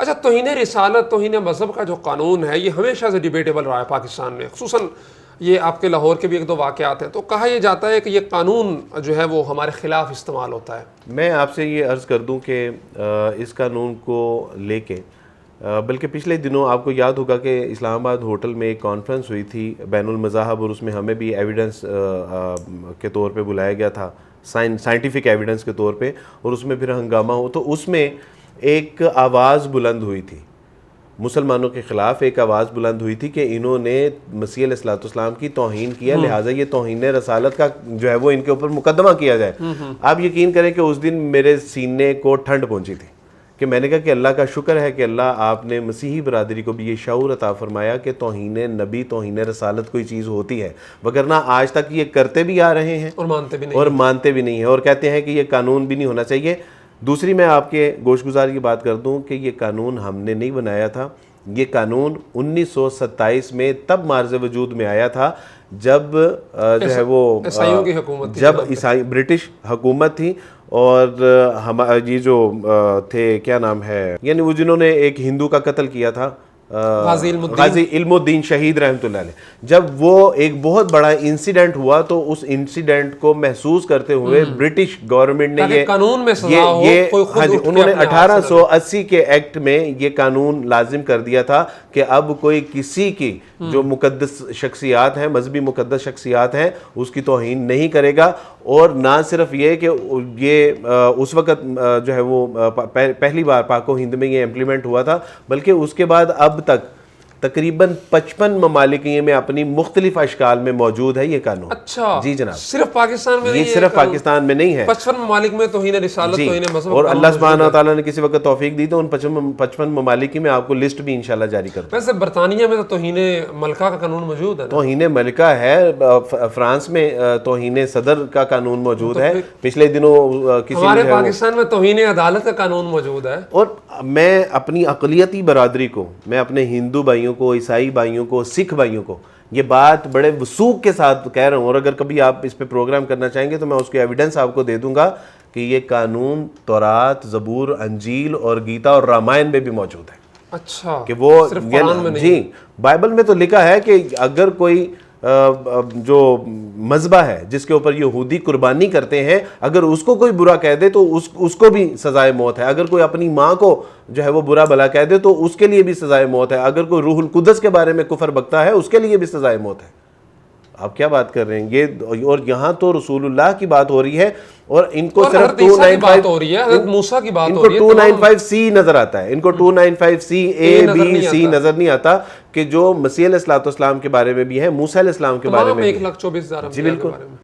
اچھا، توہین رسالت، توہین مذہب کا جو قانون ہے یہ ہمیشہ سے ڈیبیٹیبل رہا ہے پاکستان میں، خصوصاً یہ آپ کے لاہور کے بھی ایک دو واقعات ہیں، تو کہا یہ جاتا ہے کہ یہ قانون جو ہے وہ ہمارے خلاف استعمال ہوتا ہے۔ میں آپ سے یہ عرض کر دوں کہ اس قانون کو لے کے بلکہ پچھلے دنوں آپ کو یاد ہوگا کہ اسلام آباد ہوٹل میں ایک کانفرنس ہوئی تھی بین المذاہب، اور اس میں ہمیں بھی ایویڈنس کے طور پہ بلایا گیا تھا، سائنٹیفک ایویڈنس کے طور پہ، اور اس میں پھر ہنگامہ ہو تو اس میں ایک آواز بلند ہوئی تھی، مسلمانوں کے خلاف ایک آواز بلند ہوئی تھی کہ انہوں نے مسیح علیہ السلام کی توہین کیا، لہٰذا یہ توہین رسالت کا جو ہے وہ ان کے اوپر مقدمہ کیا جائے۔ آپ یقین کریں کہ اس دن میرے سینے کو ٹھنڈ پہنچی تھی کہ میں نے کہا کہ اللہ کا شکر ہے کہ اللہ آپ نے مسیحی برادری کو بھی یہ شعور عطا فرمایا کہ توہین نبی، توہین رسالت کوئی چیز ہوتی ہے، وگرنہ آج تک یہ کرتے بھی آ رہے ہیں اور مانتے بھی نہیں ہیں، اور کہتے ہیں کہ یہ قانون بھی نہیں ہونا چاہیے۔ دوسری میں آپ کے گوش گزار کی بات کر دوں کہ یہ قانون ہم نے نہیں بنایا تھا، یہ قانون 1927 میں تب معرض وجود میں آیا تھا جب جو ہے وہ جب عیسائی برٹش حکومت تھی، اور یہ جو تھے کیا نام ہے، یعنی وہ جنہوں نے ایک ہندو کا قتل کیا تھا، غازی علم الدین شہید رحمۃ اللہ علیہ، جب وہ ایک بہت بڑا انسیڈنٹ ہوا تو اس انسیڈنٹ کو محسوس کرتے ہوئے برٹش گورنمنٹ نے انہوں نے 1880 کے ایکٹ میں یہ قانون لازم کر دیا تھا کہ اب کوئی کسی کی جو مقدس شخصیات ہیں، مذہبی مقدس شخصیات ہیں، اس کی توہین نہیں کرے گا۔ اور نہ صرف یہ کہ یہ اس وقت جو ہے وہ پہلی بار پاک و ہند میں یہ امپلیمنٹ ہوا تھا، بلکہ اس کے بعد اب تک تقریباً 55 ممالک میں اپنی مختلف اشکال میں موجود ہے یہ قانون۔ اچھا جی جناب، صرف پاکستان میں یہ صرف پاکستان میں نہیں ہے، 55 ممالک میں توہین رسالت، توہین مذہب، اور اللہ سبحانہ وتعالیٰ نے کسی وقت توفیق دی تو ان 55 ممالک کی میں آپ کو لسٹ بھی انشاءاللہ جاری کرتا ہوں۔ ویسے برطانیہ میں تو توہین ملکہ کا قانون موجود ہے، توہین ملکہ ہے، فرانس میں توہین صدر کا قانون موجود ہے، پچھلے دنوں ہمارے پاکستان میں توہین عدالت کا قانون موجود ہے۔ اور میں اپنی اقلیتی برادری کو، میں اپنے ہندو بھائیوں کو، عیسائی بھائیوں کو، سکھ بھائیوں کو یہ بات بڑے وثوق کے ساتھ کہہ رہا ہوں، اور اگر کبھی آپ اس پہ پروگرام کرنا چاہیں گے تو میں اس کی ایویڈنس آپ کو دے دوں گا کہ یہ قانون تورات، زبور، انجیل اور گیتا اور رامائن میں بھی موجود ہے۔ اچھا، کہ وہ جی بائبل میں تو لکھا ہے کہ اگر کوئی جو مذبح ہے جس کے اوپر یہودی قربانی کرتے ہیں، اگر اس کو کوئی برا کہہ دے تو اس کو بھی سزائے موت ہے، اگر کوئی اپنی ماں کو جو ہے وہ برا بھلا کہہ دے تو اس کے لیے بھی سزائے موت ہے، اگر کوئی روح القدس کے بارے میں کفر بکتا ہے اس کے لیے بھی سزائے موت ہے۔ آپ کیا بات کر رہے ہیں یہ، اور یہاں تو رسول اللہ کی بات ہو رہی ہے، اور ان کو صرف 295C نظر آتا ہے، ان کو 295C A B C نظر نہیں آتا کہ جو مسیح علیہ السلام کے بارے میں بھی ہے، موسیٰ علیہ السلام کے بارے میں بھی ہے۔ 1,24,000 جی بالکل۔